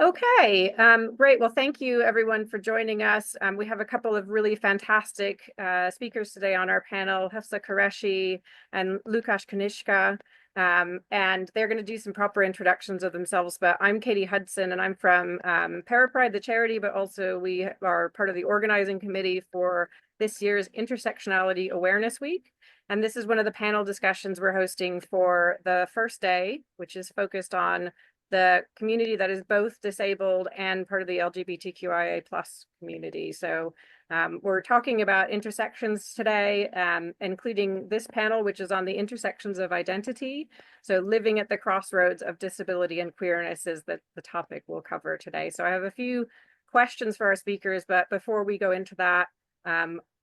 Okay, great. Well, thank you everyone for joining us. We have a couple of really fantastic speakers today on our panel, Hafsa Qureshi and Lukasz Kanishka, and they're going to do some proper introductions of themselves. But I'm Katie Hudson, and I'm from Parapride, the charity, but also we are part of the organizing committee for this year's Intersectionality Awareness Week. And this is one of the panel discussions we're hosting for the first day, which is focused on the community that is both disabled and part of the LGBTQIA plus community. So we're talking about intersections today, including this panel, which is on the intersections of identity. So living at the crossroads of disability and queerness is the topic we'll cover today. So I have a few questions for our speakers, but before we go into that,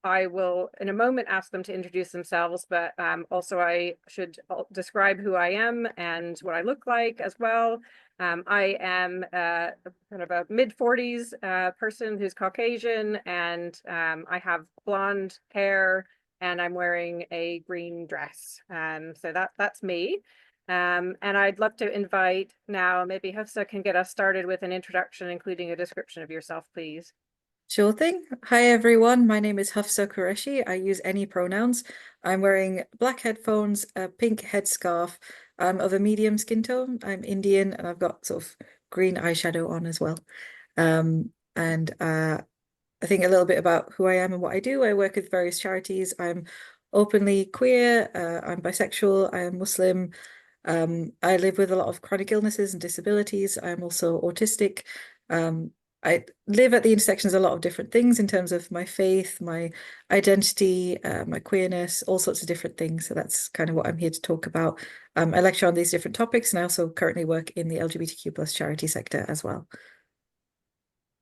I will in a moment ask them to introduce themselves, but also I should describe who I am and what I look like as well. I am kind of a mid-40s person who's Caucasian, and I have blonde hair, and I'm wearing a green dress. So that's me. And I'd love to invite now, maybe Hafsa can get us started with an introduction, including a description of yourself, please. Sure thing. Hi, everyone. My name is Hafsa Qureshi. I use any pronouns. I'm wearing black headphones, a pink headscarf. I'm of a medium skin tone. I'm Indian, and I've got sort of green eyeshadow on as well. And I think a little bit about who I am and what I do. I work with various charities. I'm openly queer. I'm bisexual. I am Muslim. I live with a lot of chronic illnesses and disabilities. I'm also autistic. I live at the intersections of a lot of different things in terms of my faith, my identity, my queerness, all sorts of different things. So that's kind of what I'm here to talk about. I lecture on these different topics, and I also currently work in the LGBTQ plus charity sector as well.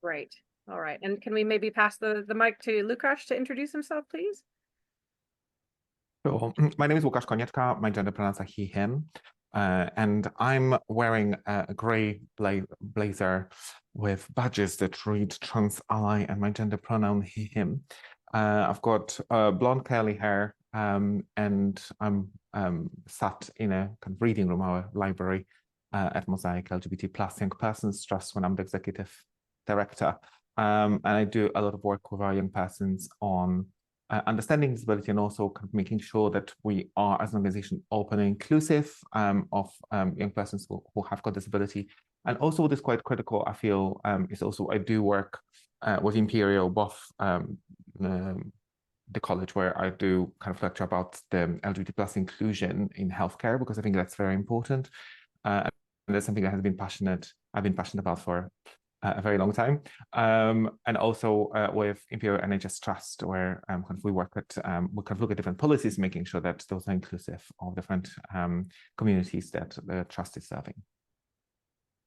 Great. All right. And can we maybe pass the mic to Lukasz to introduce himself, please? Sure. My name is Łukasz Konieczka. My gender pronouns are he, him. And I'm wearing a grey blazer with badges that read trans ally, and my gender pronoun he, him. I've got blonde curly hair, and I'm sat in a kind of reading room, our library at Mosaic LGBT plus Young Persons Trust, when I'm the executive director. And I do a lot of work with our young persons on understanding disability, and also kind of making sure that we are, as an organization, open and inclusive of young persons who have got disability. And also what is quite critical, I feel, is also I do work with Imperial, both the college where I do kind of lecture about the LGBT plus inclusion in healthcare, because I think that's very important. And that's something that I've been passionate about for a very long time, and also with Imperial NHS Trust, where kind of we work at, we kind of look at different policies, making sure that those are inclusive of different communities that the trust is serving.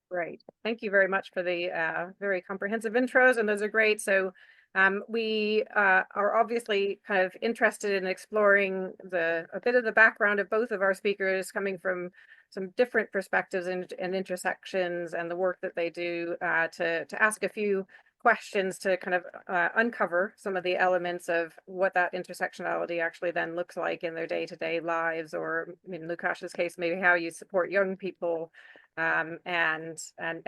Great. Thank you very much for the very comprehensive intros, and those are great. So we are obviously kind of interested in exploring a bit of the background of both of our speakers, coming from some different perspectives and intersections and the work that they do, to ask a few questions to kind of uncover some of the elements of what that intersectionality actually then looks like in their day-to-day lives, or in Lukasz's case, maybe how you support young people and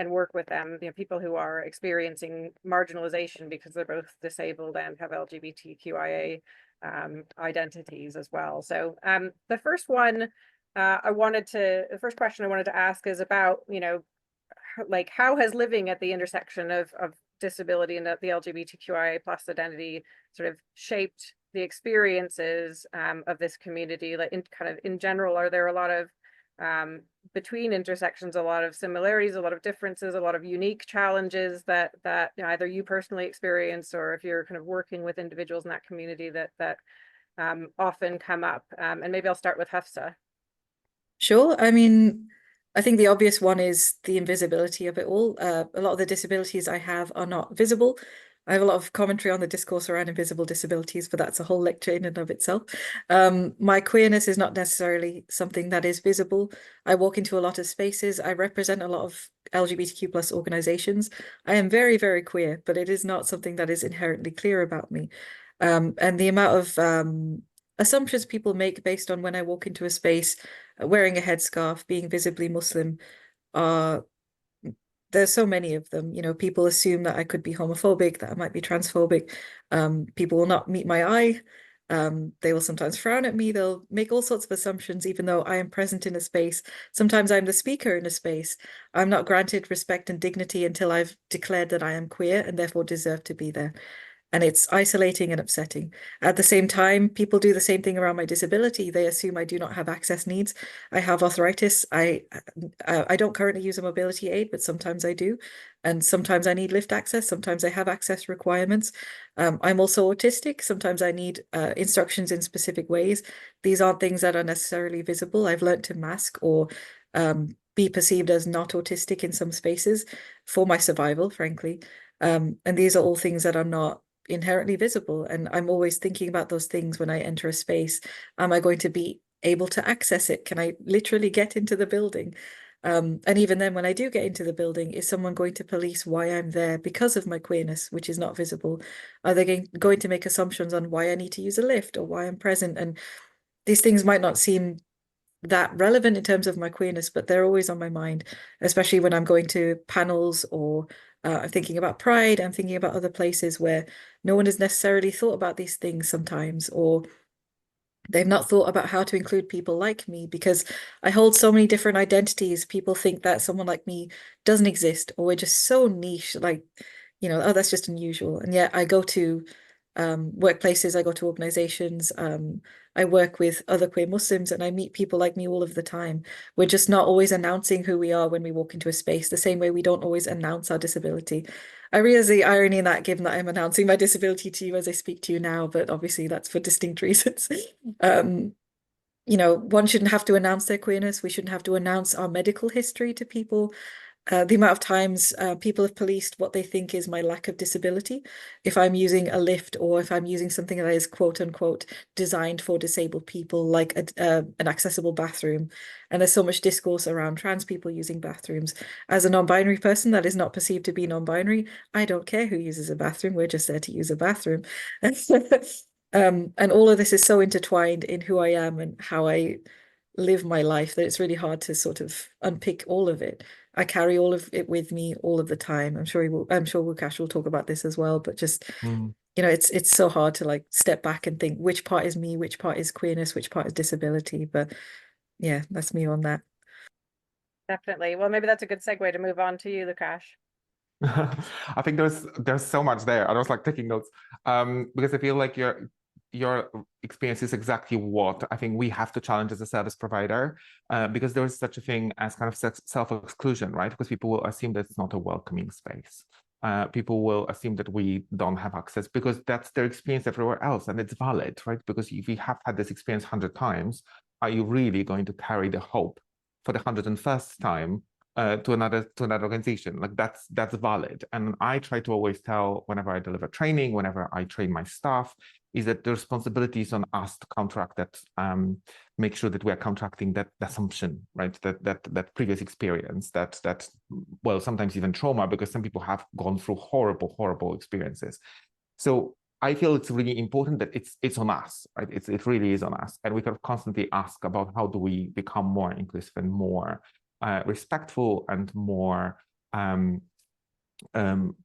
work with them, people who are experiencing marginalization because they're both disabled and have LGBTQIA identities as well. So the first question I wanted to ask is about, like, how has living at the intersection of disability and the LGBTQIA plus identity sort of shaped the experiences of this community? Like, in general, are there a lot of between intersections, a lot of similarities, a lot of differences, a lot of unique challenges that either you personally experience, or if you're kind of working with individuals in that community that often come up? And maybe I'll start with Hafsa. Sure. I mean, I think the obvious one is the invisibility of it all. A lot of the disabilities I have are not visible. I have a lot of commentary on the discourse around invisible disabilities, but that's a whole lecture in and of itself. My queerness is not necessarily something that is visible. I walk into a lot of spaces. I represent a lot of LGBTQ plus organizations. I am very, very queer, but it is not something that is inherently clear about me. And the amount of assumptions people make based on when I walk into a space, wearing a headscarf, being visibly Muslim, are there's so many of them. People assume that I could be homophobic, that I might be transphobic. People will not meet my eye. They will sometimes frown at me. They'll make all sorts of assumptions, even though I am present in a space. Sometimes I'm the speaker in a space. I'm not granted respect and dignity until I've declared that I am queer and therefore deserve to be there. And it's isolating and upsetting. At the same time, people do the same thing around my disability. They assume I do not have access needs. I have arthritis. I don't currently use a mobility aid, but sometimes I do. And sometimes I need lift access. Sometimes I have access requirements. I'm also autistic. Sometimes I need instructions in specific ways. These aren't things that are necessarily visible. I've learned to mask or be perceived as not autistic in some spaces for my survival, frankly. And these are all things that are not inherently visible. And I'm always thinking about those things when I enter a space. Am I going to be able to access it? Can I literally get into the building? And even then, when I do get into the building, is someone going to police why I'm there because of my queerness, which is not visible? Are they going to make assumptions on why I need to use a lift or why I'm present? And these things might not seem that relevant in terms of my queerness, but they're always on my mind, especially when I'm going to panels or I'm thinking about Pride, I'm thinking about other places where no one has necessarily thought about these things sometimes, or they've not thought about how to include people like me because I hold so many different identities. People think that someone like me doesn't exist, or we're just so niche, like, oh, that's just unusual. And yet I go to workplaces, I go to organizations, I work with other queer Muslims, and I meet people like me all of the time. We're just not always announcing who we are when we walk into a space, the same way we don't always announce our disability. I realize the irony in that, given that I'm announcing my disability to you as I speak to you now, but obviously that's for distinct reasons. One shouldn't have to announce their queerness. We shouldn't have to announce our medical history to people. The amount of times people have policed what they think is my lack of disability. If I'm using a lift or if I'm using something that is quote unquote designed for disabled people, like an accessible bathroom. And there's so much discourse around trans people using bathrooms. As a non-binary person that is not perceived to be non-binary, I don't care who uses a bathroom. We're just there to use a bathroom. And all of this is so intertwined in who I am and how I live my life that it's really hard to sort of unpick all of it. I carry all of it with me all of the time. I'm sure Wukash will talk about this as well, but just it's so hard to like step back and think which part is me, which part is queerness, which part is disability. But yeah, that's me on that. Definitely. Well, maybe that's a good segue to move on to you, Lukash. I think there's so much there. I was like taking notes because I feel like your experience is exactly what I think we have to challenge as a service provider because there is such a thing as kind of self-exclusion, right? Because people will assume that it's not a welcoming space. People will assume that we don't have access because that's their experience everywhere else, and it's valid, right? Because if you have had this experience 100 times, are you really going to carry the hope for the 101st time to another organization? Like that's valid. And I try to always tell whenever I deliver training, whenever I train my staff, is that the responsibility is on us to counteract that, make sure that we are counteracting that assumption, right? That previous experience, that well, sometimes even trauma, because some people have gone through horrible experiences. So I feel it's really important that it's on us, right? It really is on us, and we can constantly ask about how do we become more inclusive and more respectful and more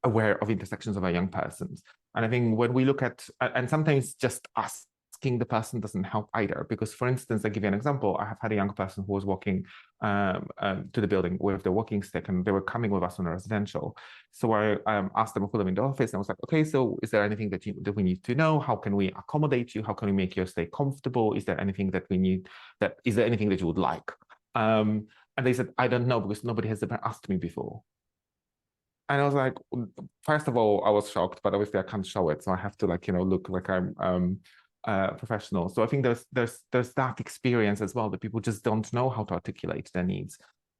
aware of intersections of our young persons. And I think when we look at, and sometimes just asking the person doesn't help either, because for instance, I give you an example. I have had a young person who was walking to the building with the walking stick, and they were coming with us on a residential. So I asked them to put them in the office, and I was like, okay, so is there anything that we need to know? How can we accommodate you? How can we make your stay comfortable? Is there anything that we need? Is there anything that you would like? And they said, I don't know, because nobody has ever asked me before. And I was like, first of all, I was shocked, but obviously I can't show it, so I have to look like I'm professional. So I think there's that experience as well, that people just don't know how to articulate their needs,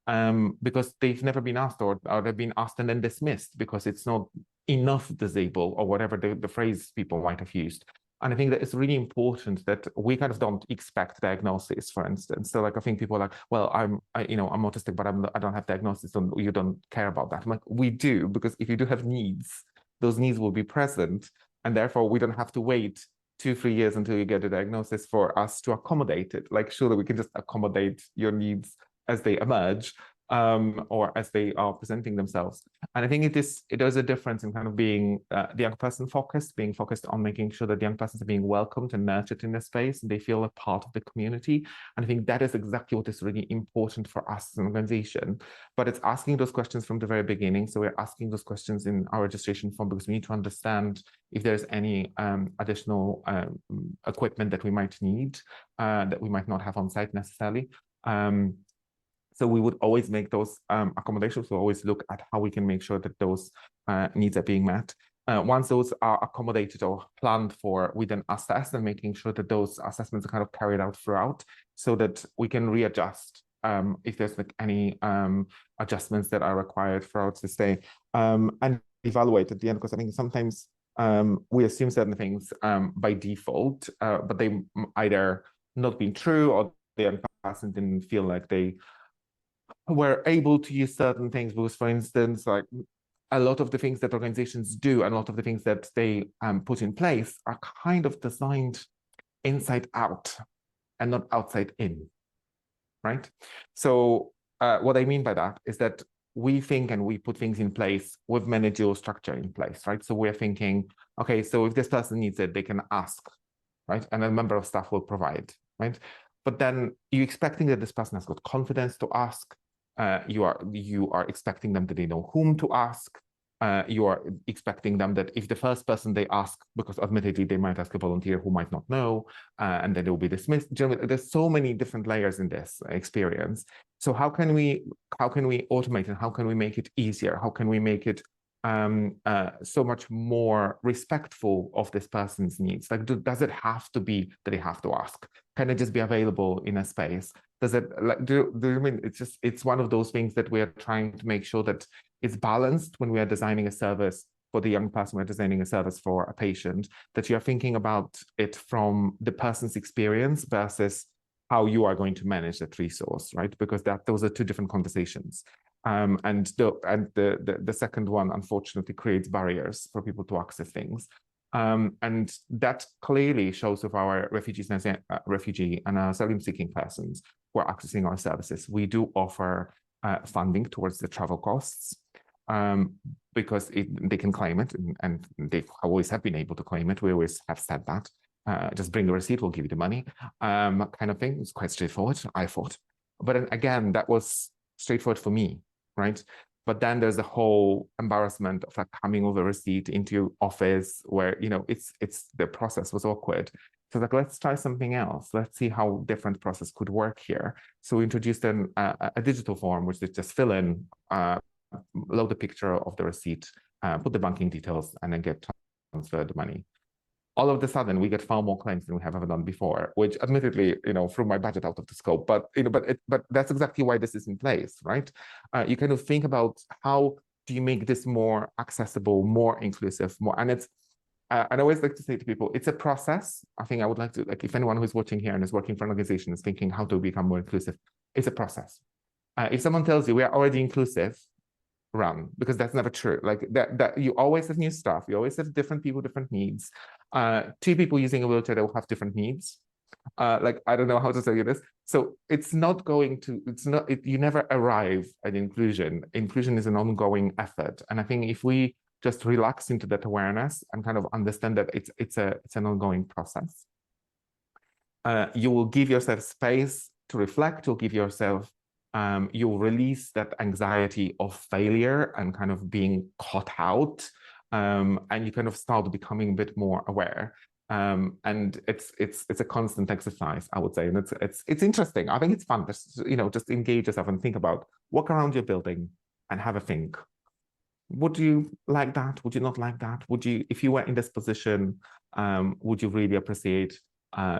because they've never been asked, or they've been asked and then dismissed because it's not enough disabled, or whatever the phrase people might have used. And I think that it's really important that we kind of don't expect diagnosis, for instance. So like, I think people are like, well, I'm autistic, but I don't have diagnosis, so you don't care about that. I'm like, we do, because if you do have needs, those needs will be present. And therefore we don't have to wait 2-3 years until you get a diagnosis for us to accommodate it. Like, surely we can just accommodate your needs as they emerge. or as they are presenting themselves. And I think it is a difference in kind of being the young person focused, being focused on making sure that the young persons are being welcomed and nurtured in their space, and they feel a part of the community. And I think that is exactly what is really important for us as an organization. But it's asking those questions from the very beginning. So we're asking those questions in our registration form because we need to understand if there's any additional equipment that we might need that we might not have on site necessarily. So we would always make those accommodations. We'll always look at how we can make sure that those needs are being met. Once those are accommodated or planned for, we then assess and making sure that those assessments are kind of carried out throughout so that we can readjust if there's like any adjustments that are required throughout the stay and evaluate at the end, because I think sometimes we assume certain things by default, but they either not being true or the young person didn't feel like they were able to use certain things because, for instance, like a lot of the things that organizations do and a lot of the things that they put in place are kind of designed inside out and not outside in, right? So what I mean by that is that we think and we put things in place with managerial structure in place, right? So we're thinking, okay, so if this person needs it, they can ask, right? And a member of staff will provide, right? But then you're expecting that this person has got confidence to ask. You are expecting them that they know whom to ask. You are expecting them that if the first person they ask, because admittedly they might ask a volunteer who might not know, and then they will be dismissed. Generally, there's so many different layers in this experience. So how can we automate and how can we make it easier? How can we make it so much more respectful of this person's needs? Like, does it have to be that they have to ask? Can it just be available in a space? Does it like do you mean it's one of those things that we are trying to make sure that it's balanced when we are designing a service for the young person, we're designing a service for a patient, that you're thinking about it from the person's experience versus how you are going to manage that resource, right? Because those are two different conversations. And the second one, unfortunately, creates barriers for people to access things. And that clearly shows with our refugee and asylum-seeking persons who are accessing our services. We do offer funding towards the travel costs because they can claim it, and they always have been able to claim it. We always have said that. Just bring the receipt, we'll give you the money, kind of thing. It's quite straightforward, I thought. But then again, that was straightforward for me, right? But then there's the whole embarrassment of like coming with a receipt into your office where, you know, it's the process was awkward. So like, let's try something else. Let's see how different process could work here. So we introduced a digital form, which they just fill in, load the picture of the receipt, put the banking details, and then get transferred the money. All of a sudden, we get far more claims than we have ever done before, which admittedly, you know, threw my budget out of the scope. But you know, but that's exactly why this is in place, right? You kind of think about how do you make this more accessible, more inclusive, more, and it's. I always like to say to people, it's a process. I think I would like to, like, if anyone who's watching here and is working for an organization is thinking how to become more inclusive, it's a process. If someone tells you we are already inclusive, run, because that's never true. Like that you always have new stuff. You always have different people, different needs. Two people using a wheelchair that will have different needs. Like, I don't know how to tell you this. So it's not going to, you never arrive at inclusion. Inclusion is an ongoing effort. And I think if we just relax into that awareness and kind of understand that it's an ongoing process, you will give yourself space to reflect. You'll give yourself you'll release that anxiety of failure and kind of being caught out, and you kind of start becoming a bit more aware. And it's a constant exercise, I would say, and it's interesting. I think it's fun. Just engage yourself and think about, walk around your building and have a think. Would you like that? Would you not like that? Would you, if you were in this position, would you really appreciate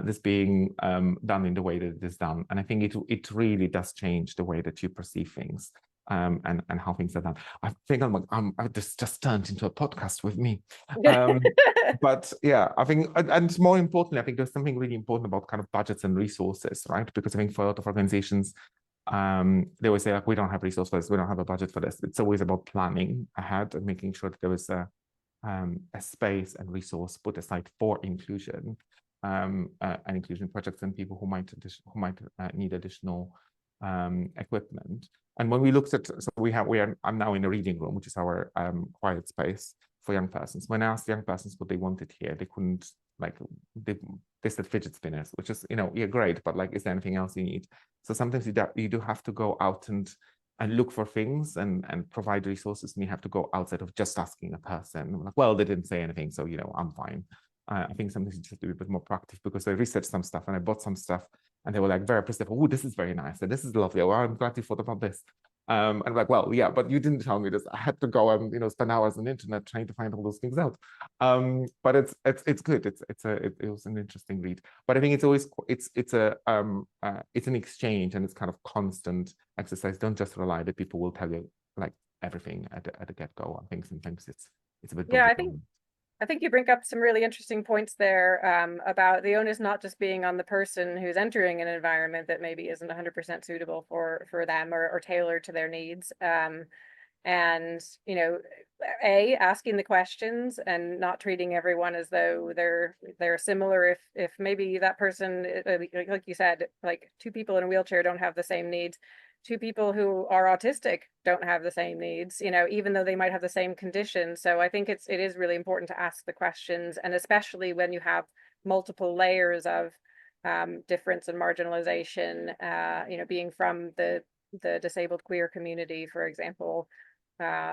this being done in the way that it is done? And I think it really does change the way that you perceive things and how things are done. I think I just turned into a podcast with me. But yeah, I think, and more importantly, I think there's something really important about kind of budgets and resources, right? Because I think for a lot of organizations, they always say, like, we don't have resources for this, we don't have a budget for this. It's always about planning ahead and making sure that there is a space and resource put aside for inclusion. And inclusion projects and people who might need additional equipment. And when we looked at, so I'm now in a reading room, which is our quiet space for young persons. When I asked young persons what they wanted here, they couldn't, like, they said fidget spinners, which is, yeah, great, but like, is there anything else you need? So sometimes you do have to go out and look for things and provide resources, and you have to go outside of just asking a person. Like, well, they didn't say anything, so I'm fine. I think sometimes you just have to be a bit more proactive, because I researched some stuff and I bought some stuff, and they were like very appreciative. Oh, this is very nice, and this is lovely. Well, I'm glad you thought about this. And I'm like, well, yeah, but you didn't tell me this. I had to go and spend hours on the internet trying to find all those things out. But it's good. It was an interesting read. But I think it's always it's an exchange, and it's kind of constant exercise. Don't just rely that people will tell you like everything at the get-go. I think sometimes it's a bit. Yeah, I think you bring up some really interesting points there, about the onus not just being on the person who's entering an environment that maybe isn't 100% suitable for them or tailored to their needs. And asking the questions and not treating everyone as though they're similar. If maybe that person, like you said, like two people in a wheelchair don't have the same needs. Two people who are autistic don't have the same needs, even though they might have the same condition. So I think it is really important to ask the questions, and especially when you have multiple layers of difference and marginalization, being from the disabled queer community, for example,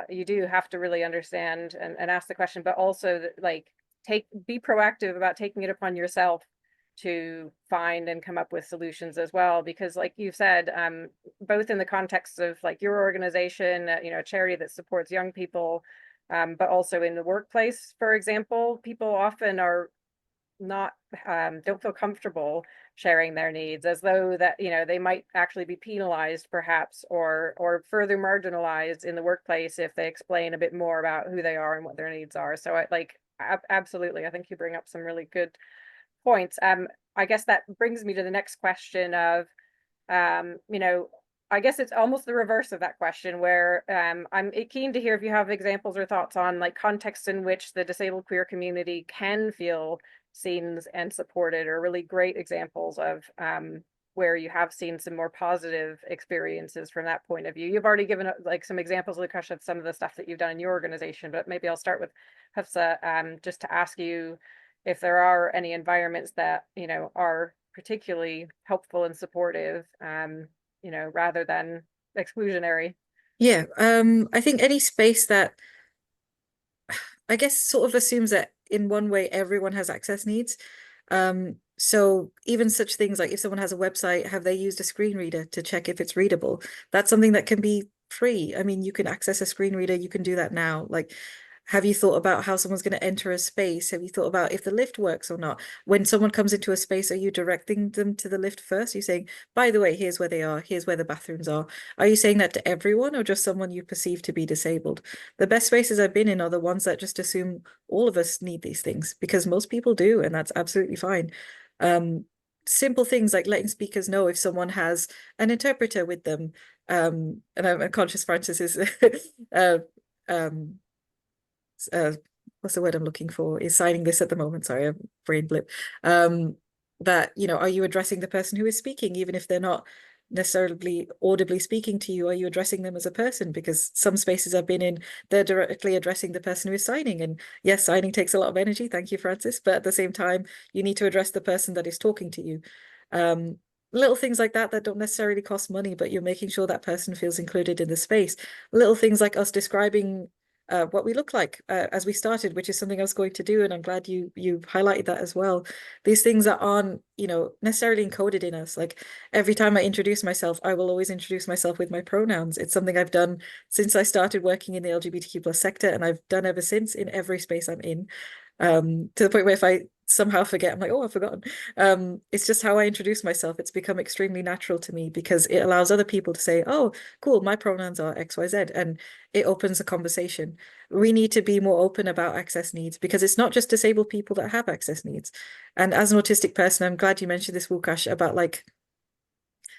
you do have to really understand and ask the question, but also be proactive about taking it upon yourself to find and come up with solutions as well, because like you said, both in the context of like your organization, a charity that supports young people, but also in the workplace, for example, people often are not don't feel comfortable sharing their needs, as though that they might actually be penalized perhaps, or further marginalized in the workplace if they explain a bit more about who they are and what their needs are. So absolutely, I think you bring up some really good points. I guess that brings me to the next question of, I guess it's almost the reverse of that question, where I'm keen to hear if you have examples or thoughts on like contexts in which the disabled queer community can feel seen and supported, or really great examples of where you have seen some more positive experiences from that point of view. You've already given like some examples, Lukasz, of some of the stuff that you've done in your organization, but maybe I'll start with Hafsa, just to ask you if there are any environments that are particularly helpful and supportive, rather than exclusionary. Yeah, I think any space that I guess sort of assumes that in one way everyone has access needs. So even such things like if someone has a website, have they used a screen reader to check if it's readable? That's something that can be free. I mean, you can access a screen reader, you can do that now. Like, have you thought about how someone's going to enter a space? Have you thought about if the lift works or not? When someone comes into a space, are you directing them to the lift first? Are you saying, by the way, here's where they are, here's where the bathrooms are? Are you saying that to everyone, or just someone you perceive to be disabled? The best spaces I've been in are the ones that just assume all of us need these things, because most people do, and that's absolutely fine. Simple things like letting speakers know if someone has an interpreter with them. And I'm conscious Francis is what's the word I'm looking for, is signing this at the moment. Sorry, a brain blip. That, are you addressing the person who is speaking, even if they're not necessarily audibly speaking to you? Are you addressing them as a person? Because some spaces I've been in, they're directly addressing the person who is signing. And yes, signing takes a lot of energy. Thank you, Francis. But at the same time, you need to address the person that is talking to you. Little things like that don't necessarily cost money, but you're making sure that person feels included in the space. Little things like us describing what we look like as we started, which is something I was going to do, and I'm glad you highlighted that as well. These things that aren't necessarily encoded in us. Like every time I introduce myself, I will always introduce myself with my pronouns. It's something I've done since I started working in the LGBTQ+ sector, and I've done ever since in every space I'm in. To the point where if I somehow forget, I'm like, oh, I've forgotten. It's just how I introduce myself. It's become extremely natural to me because it allows other people to say, oh, cool, my pronouns are XYZ, and it opens a conversation. We need to be more open about access needs, because it's not just disabled people that have access needs. And as an autistic person, I'm glad you mentioned this, Lukasz, about like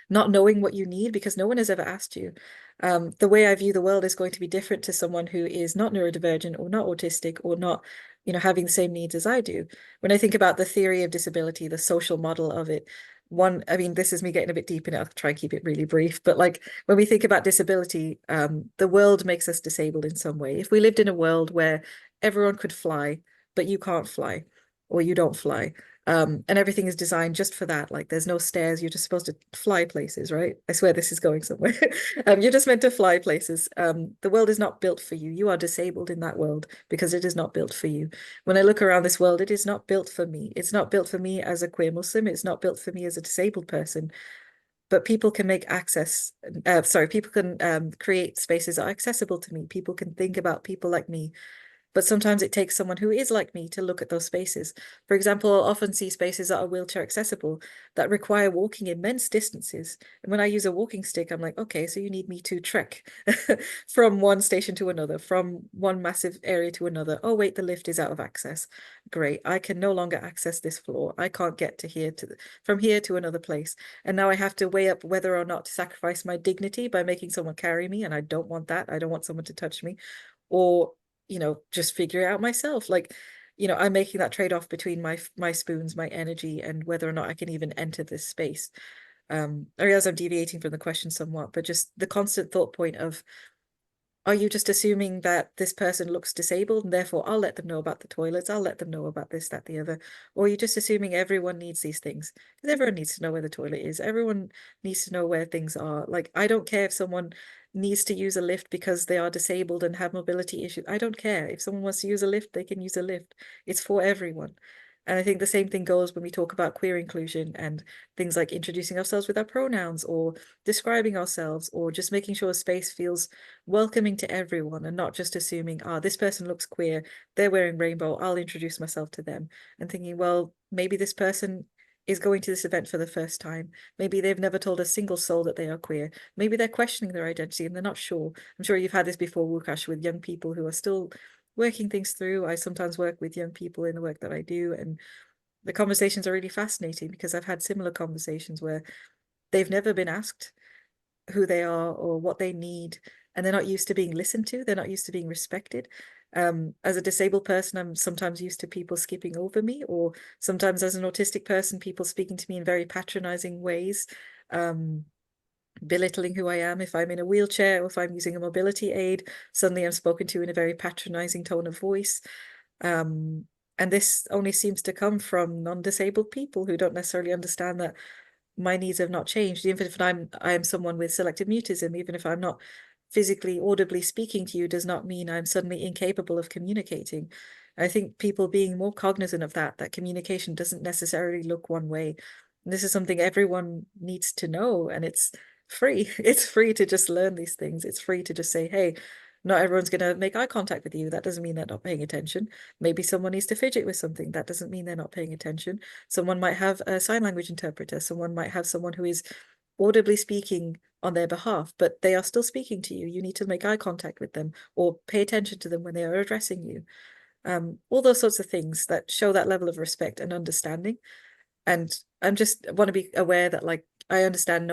not knowing what you need, because no one has ever asked you. The way I view the world is going to be different to someone who is not neurodivergent or not autistic or not, having the same needs as I do. When I think about the theory of disability, the social model of it, one, I mean, this is me getting a bit deep in it. I'll try and keep it really brief. But like when we think about disability, the world makes us disabled in some way. If we lived in a world where everyone could fly, but you can't fly, or you don't fly, and everything is designed just for that. Like there's no stairs, you're just supposed to fly places, right? I swear this is going somewhere. You're just meant to fly places. The world is not built for you. You are disabled in that world because it is not built for you. When I look around this world, it is not built for me. It's not built for me as a queer Muslim. It's not built for me as a disabled person. But people can make access, people can create spaces that are accessible to me. People can think about people like me. But sometimes it takes someone who is like me to look at those spaces. For example, I'll often see spaces that are wheelchair accessible that require walking immense distances. And when I use a walking stick, I'm like, okay, so you need me to trek from one station to another, from one massive area to another. Oh, wait, the lift is out of access. Great. I can no longer access this floor. I can't get to here from here to another place. And now I have to weigh up whether or not to sacrifice my dignity by making someone carry me. And I don't want that. I don't want someone to touch me. Or just figure it out myself. Like, I'm making that trade-off between my spoons, my energy, and whether or not I can even enter this space. I realize I'm deviating from the question somewhat, but just the constant thought point of, are you just assuming that this person looks disabled and therefore I'll let them know about the toilets, I'll let them know about this, that, the other? Or are you just assuming everyone needs these things? Because everyone needs to know where the toilet is. Everyone needs to know where things are. Like, I don't care if someone needs to use a lift because they are disabled and have mobility issues. I don't care. If someone wants to use a lift, they can use a lift. It's for everyone. And I think the same thing goes when we talk about queer inclusion and things like introducing ourselves with our pronouns or describing ourselves or just making sure a space feels welcoming to everyone and not just assuming, this person looks queer, they're wearing rainbow, I'll introduce myself to them, and thinking, well, maybe this person is going to this event for the first time. Maybe they've never told a single soul that they are queer. Maybe they're questioning their identity and they're not sure. I'm sure you've had this before, Wukash, with young people who are still working things through. I sometimes work with young people in the work that I do, and the conversations are really fascinating because I've had similar conversations where they've never been asked who they are or what they need, and they're not used to being listened to. They're not used to being respected. As a disabled person, I'm sometimes used to people skipping over me, or sometimes as an autistic person, people speaking to me in very patronizing ways, belittling who I am. If I'm in a wheelchair or if I'm using a mobility aid, suddenly I'm spoken to in a very patronizing tone of voice. And this only seems to come from non-disabled people who don't necessarily understand that my needs have not changed. Even if I am someone with selective mutism, even if I'm not physically audibly speaking to you, does not mean I'm suddenly incapable of communicating. I think people being more cognizant of that communication doesn't necessarily look one way. And this is something everyone needs to know, and it's free. It's free to just learn these things. It's free to just say, hey, not everyone's going to make eye contact with you. That doesn't mean they're not paying attention. Maybe someone needs to fidget with something. That doesn't mean they're not paying attention. Someone might have a sign language interpreter. Someone might have someone who is audibly speaking on their behalf, but they are still speaking to you. You need to make eye contact with them or pay attention to them when they are addressing you. All those sorts of things that show that level of respect and understanding. And I'm just want to be aware that, like, I understand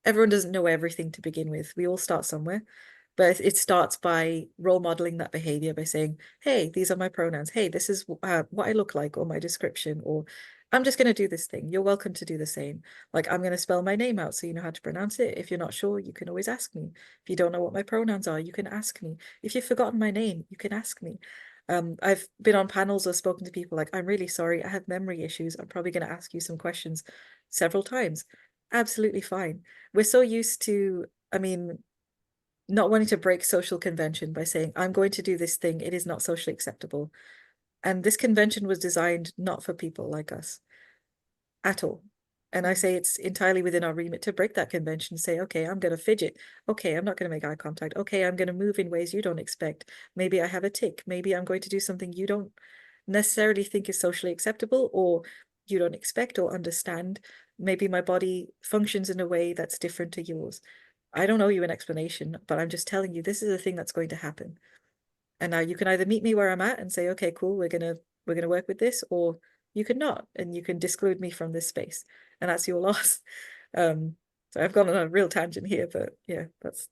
everyone doesn't know everything to begin with. We all start somewhere. But it starts by role modeling that behavior by saying, hey, these are my pronouns. Hey, this is what I look like, or my description, or I'm just going to do this thing. You're welcome to do the same. Like, I'm going to spell my name out so you know how to pronounce it. If you're not sure, you can always ask me. If you don't know what my pronouns are, you can ask me. If you've forgotten my name, you can ask me. I've been on panels or spoken to people like, I'm really sorry, I have memory issues. I'm probably going to ask you some questions several times. Absolutely fine. We're so used to, not wanting to break social convention by saying, I'm going to do this thing, it is not socially acceptable. And this convention was designed not for people like us at all. And I say it's entirely within our remit to break that convention, say, okay, I'm going to fidget. Okay, I'm not going to make eye contact. Okay, I'm going to move in ways you don't expect. Maybe I have a tic. Maybe I'm going to do something you don't necessarily think is socially acceptable or you don't expect or understand. Maybe my body functions in a way that's different to yours. I don't owe you an explanation, but I'm just telling you this is a thing that's going to happen. And now you can either meet me where I'm at and say, okay, cool, we're gonna work with this, or you can not, and you can disclude me from this space, and that's your loss. So I've gone on a real tangent here, but yeah, that's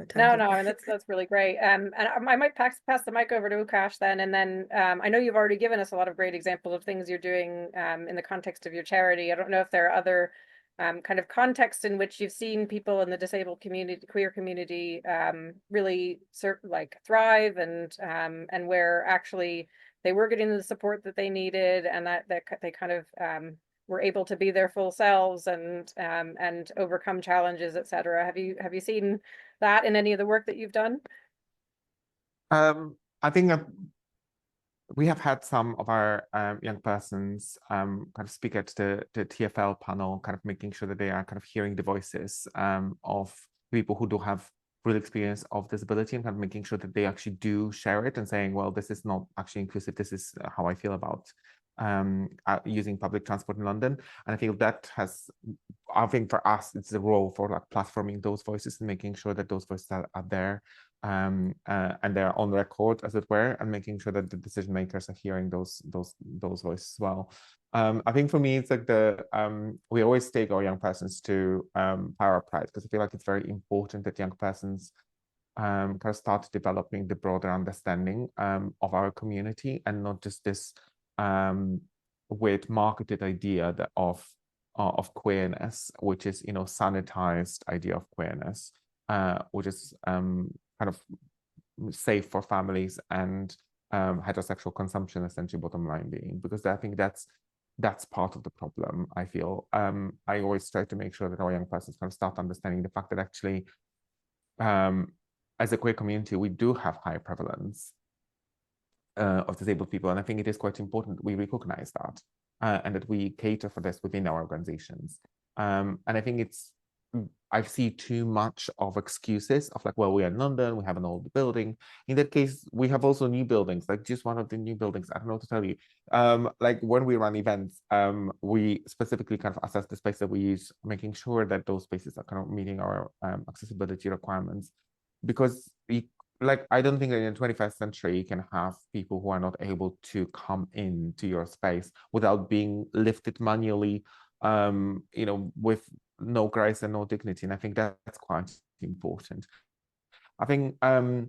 my No, tangent. and that's really great. And I might pass the mic over to Ukash then, and then I know you've already given us a lot of great examples of things you're doing in the context of your charity. I don't know if there are other kind of contexts in which you've seen people in the disabled community, queer community, really like thrive, and where actually they were getting the support that they needed, and that they kind of were able to be their full selves and overcome challenges, etc. Have you seen that in any of the work that you've done? I think we have had some of our young persons kind of speak at the TFL panel, kind of making sure that they are kind of hearing the voices of people who do have real experience of disability, and kind of making sure that they actually do share it and saying, well, this is not actually inclusive. This is how I feel about using public transport in London. And I feel that I think for us, it's the role for like platforming those voices and making sure that those voices are there and they're on record, as it were, and making sure that the decision makers are hearing those voices as well. I think for me, it's like we always take our young persons to Power Pride, because I feel like it's very important that young persons kind of start developing the broader understanding of our community, and not just this weird marketed idea of queerness, which is, you know, sanitized idea of queerness, which is kind of safe for families and heterosexual consumption, essentially, bottom line being, because I think that's part of the problem. I feel I always try to make sure that our young persons kind of start understanding the fact that actually as a queer community, we do have high prevalence of disabled people, and I think it is quite important we recognize that and that we cater for this within our organizations. And I think I see too much of excuses of like, well, we are in London, we have an old building. In that case, we have also new buildings, like just one of the new buildings, I don't know what to tell you. Like when we run events, we specifically kind of assess the space that we use, making sure that those spaces are kind of meeting our accessibility requirements. Because like, I don't think that in the 21st century, you can have people who are not able to come into your space without being lifted manually, you know, with no grace and no dignity. And I think that's quite important. I think I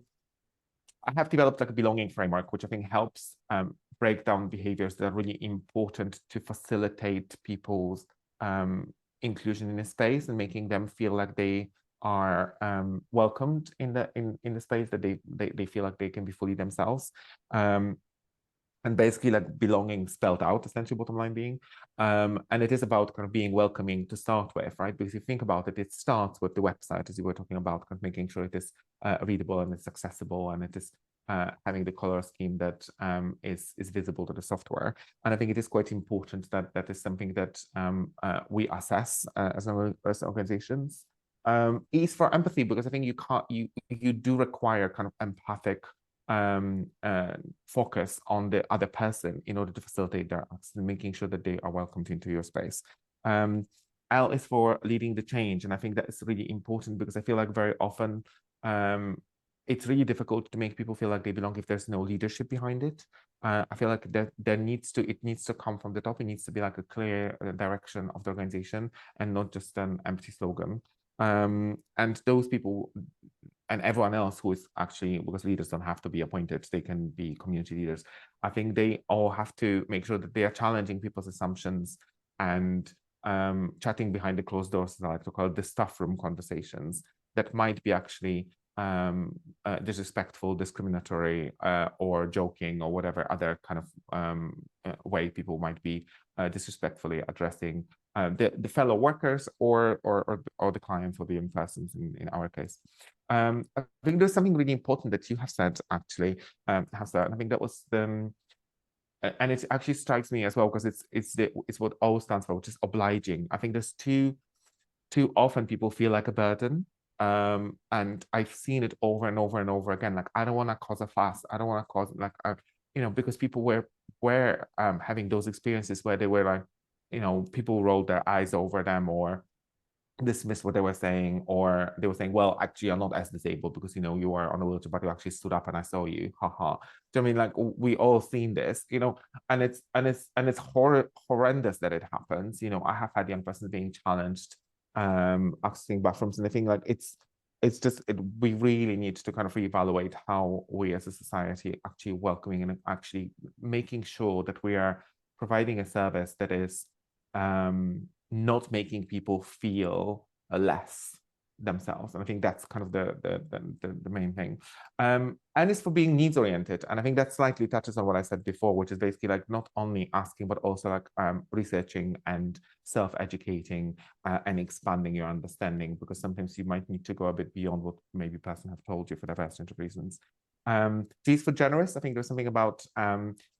have developed like a belonging framework, which I think helps break down behaviors that are really important to facilitate people's inclusion in a space, and making them feel like they are welcomed in the space, that they feel like they can be fully themselves. And basically like belonging spelled out, essentially, bottom line being. And it is about kind of being welcoming to start with, right? Because if you think about it, it starts with the website, as you were talking about, kind of making sure it is readable and it's accessible, and it is having the color scheme that is visible to the software. And I think it is quite important that that is something that we assess as organizations. Is for empathy, because I think you do require kind of empathic focus on the other person in order to facilitate their access and making sure that they are welcomed into your space. L is for leading the change, and I think that is really important, because I feel like very often it's really difficult to make people feel like they belong if there's no leadership behind it. I feel like it needs to come from the top. It needs to be like a clear direction of the organization, and not just an empty slogan. And those people and everyone else who is actually, because leaders don't have to be appointed, they can be community leaders. I think they all have to make sure that they are challenging people's assumptions and chatting behind the closed doors, as I like to call it, the staff room conversations that might be actually disrespectful, discriminatory, or joking, or whatever other kind of way people might be disrespectfully addressing the fellow workers or the clients, or the young persons in our case. I think there's something really important that you have said, actually, Hafsa, and I think that was and it actually strikes me as well, because it's what O stands for, which is obliging. I think there's too often people feel like a burden. And I've seen it over and over and over again. Like, I don't want to cause a fuss. I don't want to cause like you know, because people were having those experiences where they were like, you know, people rolled their eyes over them or dismissed what they were saying, or they were saying, well, actually, you're not as disabled because, you know, you are on a wheelchair, but you actually stood up and I saw you, haha. Do you know I mean, like, we all seen this, you know, and it's horrendous that it happens. You know, I have had young persons being challenged accessing bathrooms, and I think like we really need to kind of reevaluate how we as a society actually welcoming and actually making sure that we are providing a service that is not making people feel less themselves. And I think that's kind of the main thing. And it's for being needs oriented. And I think that slightly touches on what I said before, which is basically like not only asking, but also like researching and self-educating and expanding your understanding, because sometimes you might need to go a bit beyond what maybe person have told you for diverse reasons. G is for generous. I think there's something about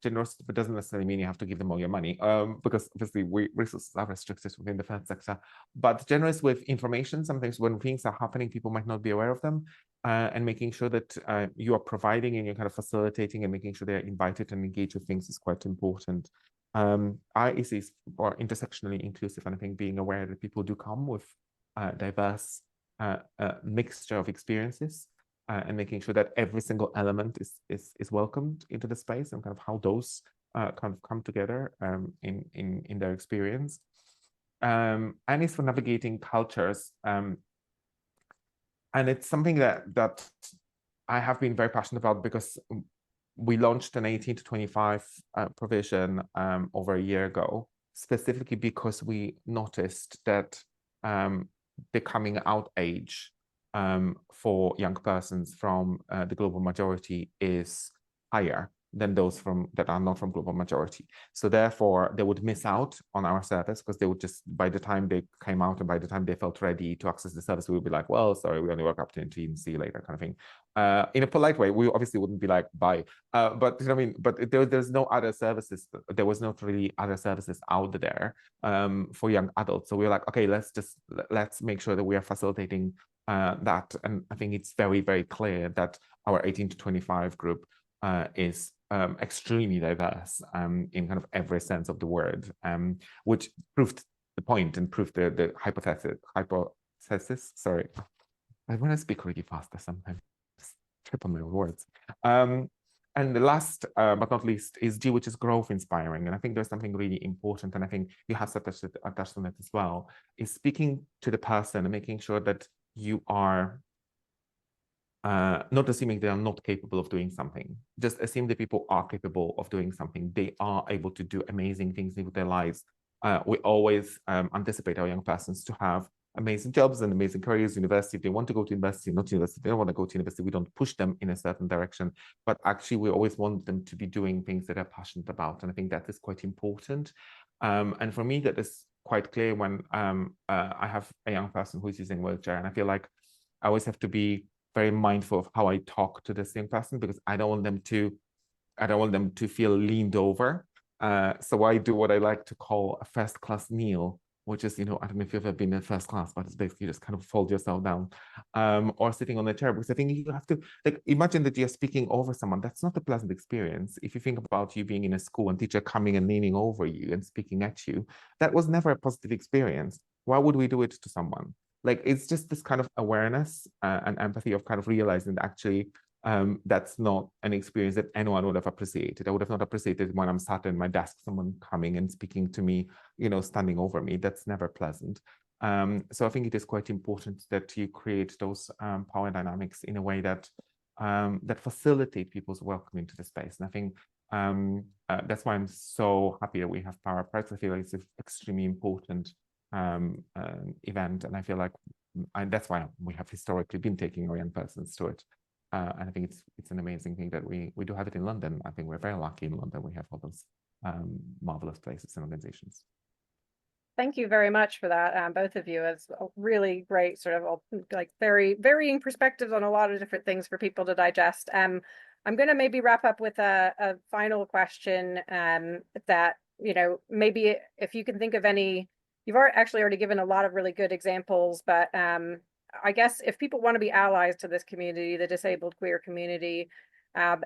generous, but doesn't necessarily mean you have to give them all your money, because obviously resources are restricted within the third sector. But generous with information. Sometimes when things are happening, people might not be aware of them, and making sure that you are providing and you're kind of facilitating and making sure they're invited and engaged with things is quite important. I is for intersectionally inclusive, and I think being aware that people do come with diverse mixture of experiences. And making sure that every single element is welcomed into the space, and kind of how those kind of come together in their experience. And it's for navigating cultures. And it's something that I have been very passionate about, because we launched an 18 to 25 provision over a year ago, specifically because we noticed that the coming out age for young persons from the global majority is higher than those that are not from global majority. So therefore, they would miss out on our service, because they would just, by the time they came out and by the time they felt ready to access the service, we would be like, well, sorry, we only work up to 18, see you later, kind of thing. In a polite way, we obviously wouldn't be like, bye. But you know what I mean? But there's no other services. There was not really other services out there for young adults. So we were like, okay, let's make sure that we are facilitating that. And I think it's very, very clear that our 18 to 25 group is extremely diverse in kind of every sense of the word, which proved the point and proved the hypothesis. Sorry, I want to speak really fast. I sometimes trip on my words. And the last but not least is G, which is growth inspiring. And I think there's something really important, and I think you have touched on it as well, is speaking to the person and making sure that you are not assuming they are not capable of doing something. Just assume that people are capable of doing something. They are able to do amazing things with their lives. We always anticipate our young persons to have amazing jobs and amazing careers, university. If they want to go to university, not university, they don't want to go to university, we don't push them in a certain direction. But actually, we always want them to be doing things that they're passionate about. And I think that is quite important. And for me, that is quite clear when I have a young person who is using a wheelchair. And I feel like I always have to be very mindful of how I talk to this young person, because I don't want them to feel leaned over. So I do what I like to call a first class kneel, which is, I don't know if you've ever been in first class, but it's basically just kind of fold yourself down, or sitting on a chair, because I think you have to, like, imagine that you're speaking over someone. That's not a pleasant experience. If you think about you being in a school and teacher coming and leaning over you and speaking at you, that was never a positive experience. Why would we do it to someone? Like, it's just this kind of awareness and empathy of kind of realizing that actually that's not an experience that anyone would have appreciated. I would have not appreciated when I'm sat in my desk, someone coming and speaking to me, standing over me. That's never pleasant. So I think it is quite important that you create those power dynamics in a way that that facilitate people's welcome into the space. And I think that's why I'm so happy that we have Power Prides. I feel like it's an extremely important event, and I feel like that's why we have historically been taking our young persons to it. And I think it's an amazing thing that we do have it in London. I think we're very lucky in London. We have all those marvelous places and organizations. Thank you very much for that, both of you. It's a really great sort of like very varying perspectives on a lot of different things for people to digest. I'm going to maybe wrap up with a final question that, maybe if you can think of any. You've actually already given a lot of really good examples, but I guess if people want to be allies to this community, the disabled queer community,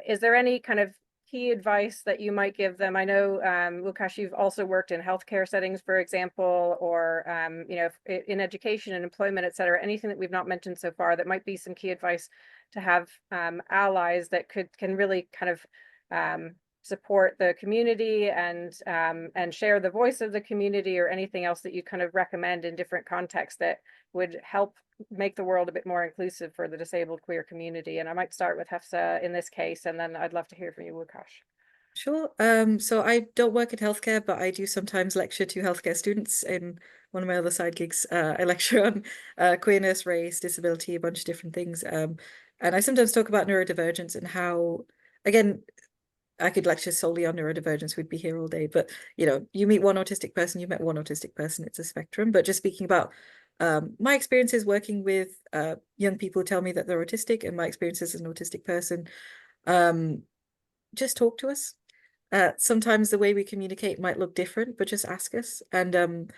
is there any kind of key advice that you might give them? I know, Łukasz, you've also worked in healthcare settings, for example, or, in education and employment, et cetera, anything that we've not mentioned so far that might be some key advice to have allies that can really kind of support the community and share the voice of the community, or anything else that you kind of recommend in different contexts that would help make the world a bit more inclusive for the disabled queer community. And I might start with Hafsa in this case, and then I'd love to hear from you, Łukasz. Sure. So I don't work in healthcare, but I do sometimes lecture to healthcare students in one of my other side gigs. I lecture on queerness, race, disability, a bunch of different things. And I sometimes talk about neurodivergence and how, again, I could lecture solely on neurodivergence, we'd be here all day. But, you know, you meet one autistic person, you've met one autistic person, it's a spectrum. But just speaking about my experiences working with young people who tell me that they're autistic, and my experiences as an autistic person, just talk to us. Sometimes the way we communicate might look different, but just ask us. And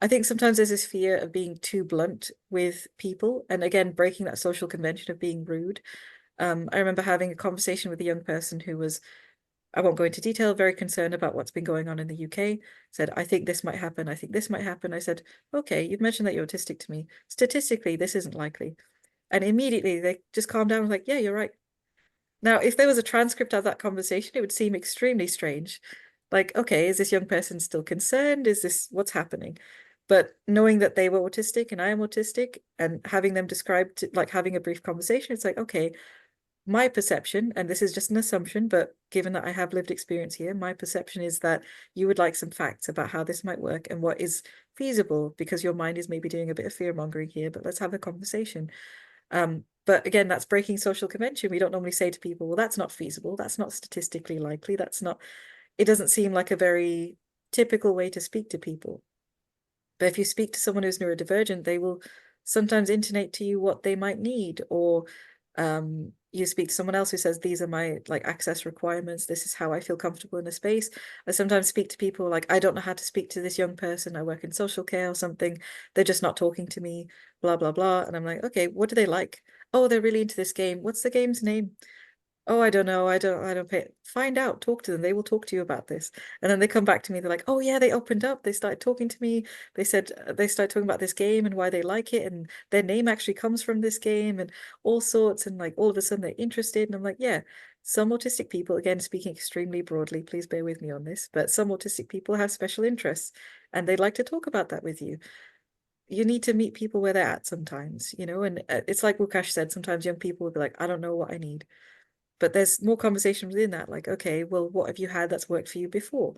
I think sometimes there's this fear of being too blunt with people, and again, breaking that social convention of being rude. I remember having a conversation with a young person who was, I won't go into detail, very concerned about what's been going on in the UK. Said, I think this might happen. I think this might happen. I said, okay, you've mentioned that you're autistic to me. Statistically, this isn't likely. And immediately they just calmed down and was like, yeah, you're right. Now, if there was a transcript of that conversation, it would seem extremely strange. Like, okay, is this young person still concerned? Is this what's happening? But knowing that they were autistic and I am autistic, and having them described, like having a brief conversation, it's like, okay, my perception, and this is just an assumption, but given that I have lived experience here, my perception is that you would like some facts about how this might work and what is feasible, because your mind is maybe doing a bit of fear mongering here, but let's have a conversation. But again, that's breaking social convention. We don't normally say to people, well, that's not feasible. That's not statistically likely. That's not, it doesn't seem like a very typical way to speak to people. But if you speak to someone who's neurodivergent, they will sometimes intonate to you what they might need, or you speak to someone else who says, these are my like access requirements. This is how I feel comfortable in a space. I sometimes speak to people like, I don't know how to speak to this young person. I work in social care or something. They're just not talking to me, blah, blah, blah. And I'm like, okay, what do they like? Oh, they're really into this game. What's the game's name? Oh, I don't know. I don't pay. Find out, talk to them. They will talk to you about this. And then they come back to me. They're like, oh yeah, they opened up. They started talking to me. They said they started talking about this game and why they like it. And their name actually comes from this game and all sorts. And like all of a sudden they're interested. And I'm like, yeah, some autistic people, again, speaking extremely broadly, please bear with me on this, but some autistic people have special interests and they'd like to talk about that with you. You need to meet people where they're at sometimes, you know, and it's like Łukasz said, sometimes young people will be like, I don't know what I need. But there's more conversation within that, like, okay, well, what have you had that's worked for you before?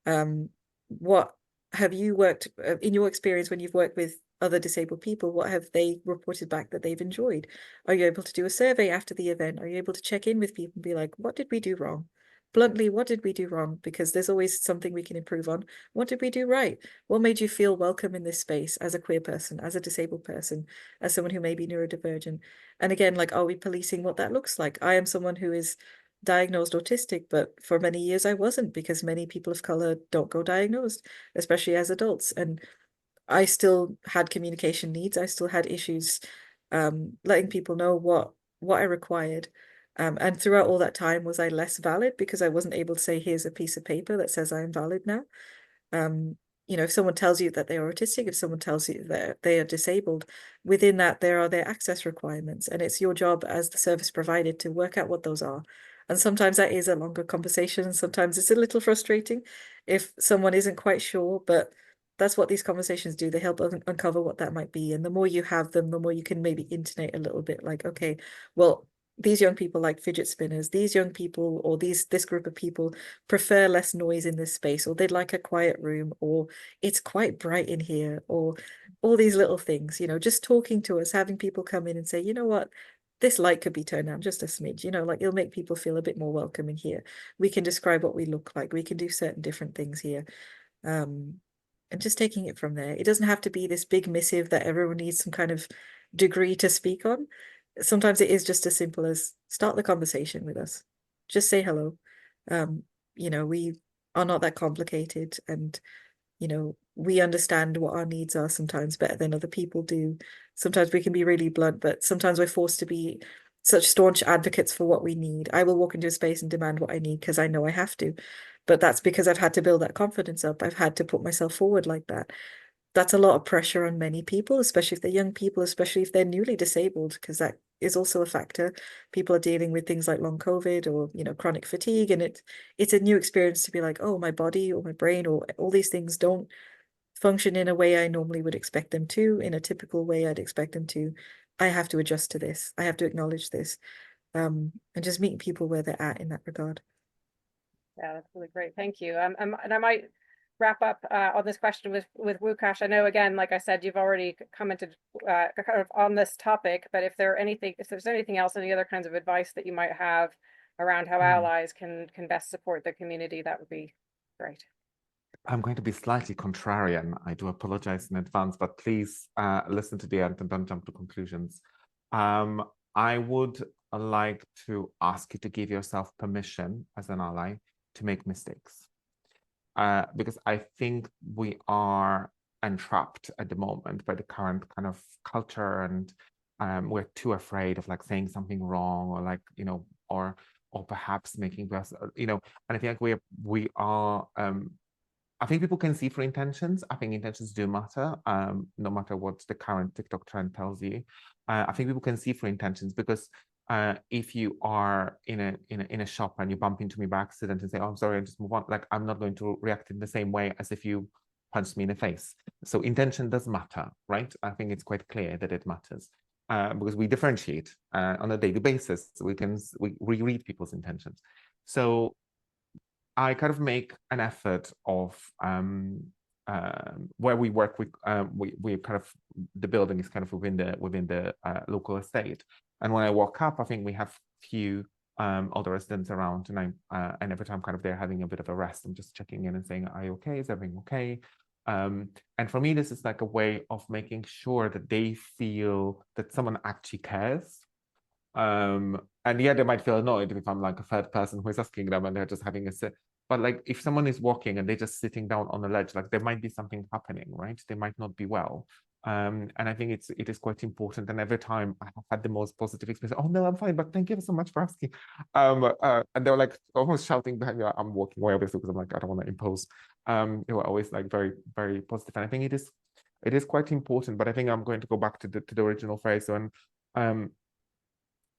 What have you worked in your experience when you've worked with other disabled people? What have they reported back that they've enjoyed? Are you able to do a survey after the event? Are you able to check in with people and be like, what did we do wrong? Bluntly, what did we do wrong? Because there's always something we can improve on. What did we do right? What made you feel welcome in this space as a queer person, as a disabled person, as someone who may be neurodivergent? And again, like, are we policing what that looks like? I am someone who is diagnosed autistic, but for many years I wasn't, because many people of color don't go diagnosed, especially as adults. And I still had communication needs. I still had issues letting people know what I required. And throughout all that time, was I less valid because I wasn't able to say, here's a piece of paper that says I am valid now? You know, if someone tells you that they are autistic, if someone tells you that they are disabled, within that there are their access requirements, and it's your job as the service provider to work out what those are. And sometimes that is a longer conversation, and sometimes it's a little frustrating if someone isn't quite sure, but that's what these conversations do. They help uncover what that might be. And the more you have them, the more you can maybe intonate a little bit like, okay, well, these young people like fidget spinners, these young people or this group of people prefer less noise in this space, or they'd like a quiet room, or it's quite bright in here, or all these little things, you know, just talking to us, having people come in and say, you know what, this light could be turned down just a smidge, you know, like it'll make people feel a bit more welcoming here. We can describe what we look like. We can do certain different things here. And just taking it from there. It doesn't have to be this big missive that everyone needs some kind of degree to speak on. Sometimes it is just as simple as start the conversation with us. Just say hello. You know, we are not that complicated, and you know, we understand what our needs are sometimes better than other people do. Sometimes we can be really blunt, but sometimes we're forced to be such staunch advocates for what we need. I will walk into a space and demand what I need because I know I have to. But that's because I've had to build that confidence up. I've had to put myself forward like that. That's a lot of pressure on many people, especially if they're young people, especially if they're newly disabled, because that is also a factor. People are dealing with things like long COVID or, chronic fatigue, and it's a new experience to be like, oh, my body or my brain or all these things don't function in a way I normally would expect them to, in a typical way I'd expect them to. I have to adjust to this. I have to acknowledge this. And just meeting people where they're at in that regard. Yeah, that's really great. Thank you. And I might wrap up on this question with Łukasz. I know, again, like I said, you've already commented kind of on this topic, but if there's anything else, any other kinds of advice that you might have around how allies can best support the community, that would be great. I'm going to be slightly contrarian. I do apologize in advance, but please listen to the end and don't jump to conclusions. I would like to ask you to give yourself permission as an ally to make mistakes. Because I think we are entrapped at the moment by the current kind of culture, and we're too afraid of like saying something wrong, or like, or perhaps making us, and I think like we are I think people can see through intentions. I think intentions do matter, no matter what the current TikTok trend tells you. I think people can see through intentions, because if you are in a shop and you bump into me by accident and say, "Oh, I'm sorry," and just move on, like I'm not going to react in the same way as if you punched me in the face. So intention does matter, right? I think it's quite clear that it matters, because we differentiate on a daily basis. We read people's intentions. So I kind of make an effort of where we work with, we kind of, the building is kind of within the local estate. And when I walk up, I think we have few older residents around, and every time kind of they're having a bit of a rest, I'm just checking in and saying, "Are you okay? Is everything okay?" And for me, this is like a way of making sure that they feel that someone actually cares. And yeah, they might feel annoyed if I'm like a third person who is asking them and they're just having a sit. But like if someone is walking and they're just sitting down on the ledge, like there might be something happening, right? They might not be well. And I think it is quite important. And every time I have had the most positive experience, "Oh no, I'm fine, but thank you so much for asking." And they were like almost shouting behind me. I'm walking away obviously because I'm like, I don't want to impose. They were always like very, very positive. And I think it is quite important. But I think I'm going to go back to the original phrase. So,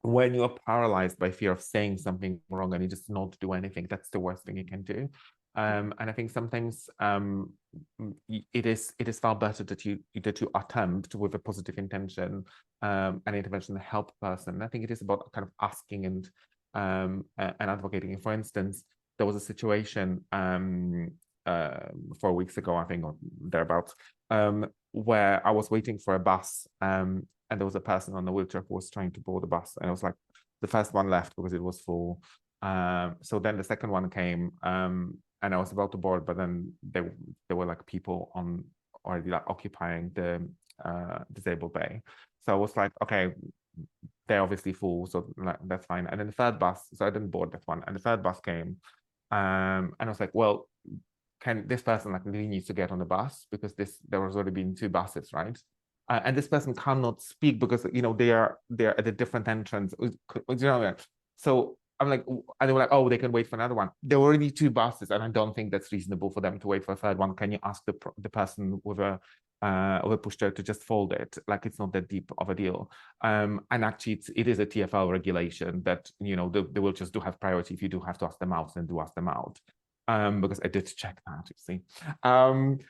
when you're paralyzed by fear of saying something wrong and you just not do anything, that's the worst thing you can do. And I think sometimes it is far better that you attempt with a positive intention an intervention to help a person. I think it is about kind of asking and advocating. For instance, there was a situation 4 weeks ago, I think, or thereabouts, where I was waiting for a bus, and there was a person on the wheelchair who was trying to board the bus, and it was like the first one left because it was full. So then the second one came, and I was about to board, but then there were like people on already like occupying the disabled bay. So I was like, okay, they're obviously full, so like, that's fine. And then the third bus, so I didn't board that one, and the third bus came, and I was like, well, can this person like really needs to get on the bus, because there was already been 2 buses, right? And this person cannot speak because they're at a different entrance. So I'm like, and they were like, "Oh, they can wait for another one." There were already 2 buses, and I don't think that's reasonable for them to wait for a third one. Can you ask the person with a pushchair to just fold it? Like it's not that deep of a deal. And actually, it is a TfL regulation that they will just do have priority. If you do have to ask them out, then do ask them out. Because I did check that, you see. And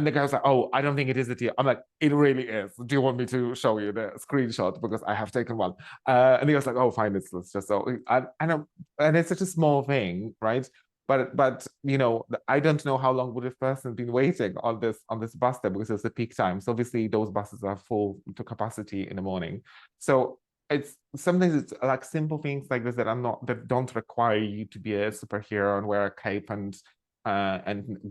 the guy was like, "Oh, I don't think it is a deal." I'm like, "It really is. Do you want me to show you the screenshot? Because I have taken one." And he was like, "Oh, fine, it's just so." And it's such a small thing, right? But I don't know how long would this person been waiting on this bus there, because it's the peak time. So obviously those buses are full to capacity in the morning. So sometimes it's like simple things like this that don't require you to be a superhero and wear a cape and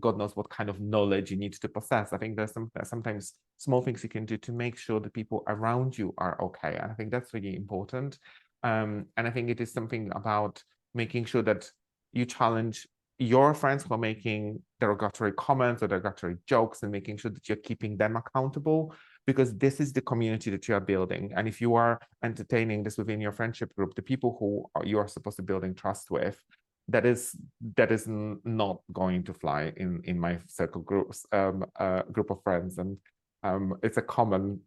God knows what kind of knowledge you need to possess. I think there's sometimes small things you can do to make sure the people around you are okay. And I think that's really important. And I think it is something about making sure that you challenge your friends who are making derogatory comments or derogatory jokes, and making sure that you're keeping them accountable, because this is the community that you are building. And if you are entertaining this within your friendship group, the people who you are supposed to building trust with, that is not going to fly in my circle groups, group of friends. And it's a common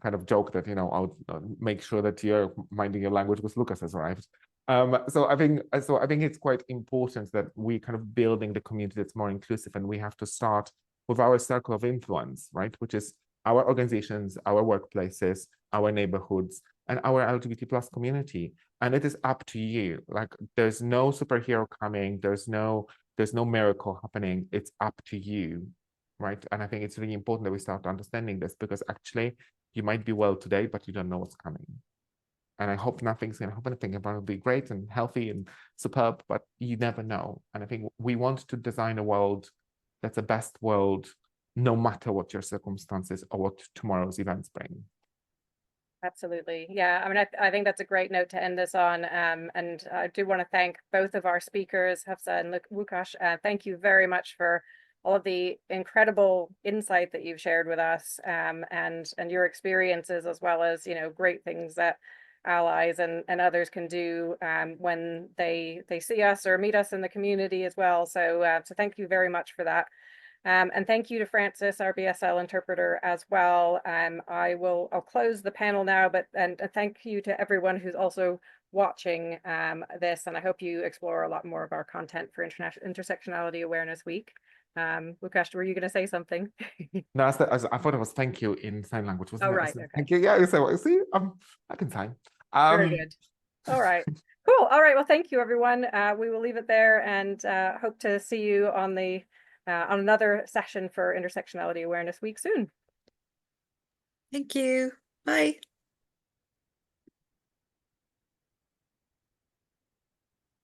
kind of joke that, you know, I'll make sure that you're minding your language because Lucas has arrived. So I think it's quite important that we kind of building the community that's more inclusive, and we have to start with our circle of influence, right? Which is our organizations, our workplaces, our neighborhoods, and our LGBT plus community. And it is up to you. Like, there's no superhero coming. There's no miracle happening. It's up to you, right? And I think it's really important that we start understanding this, because actually you might be well today, but you don't know what's coming. And I hope nothing's going to happen. I think everyone will be great and healthy and superb, but you never know. And I think we want to design a world that's the best world, no matter what your circumstances or what tomorrow's events bring. Absolutely. Yeah. I mean, I think that's a great note to end this on. And I do want to thank both of our speakers, Hafsa and Łukasz. Thank you very much for all of the incredible insight that you've shared with us, and your experiences, as well as, you know, great things that allies and others can do when they see us or meet us in the community as well. So thank you very much for that. And thank you to Francis, our BSL interpreter, as well. I'll close the panel now, but thank you to everyone who's also watching this, and I hope you explore a lot more of our content for Intersectionality Awareness Week. Łukasz, were you going to say something? No, I thought it was thank you in sign language. Wasn't Oh, it? right. Okay. Thank you. Yeah. So see, I can sign. Very good. All right. Cool. All right. Well, thank you, everyone. We will leave it there, and hope to see you on the on another session for Intersectionality Awareness Week soon. Thank you. Bye.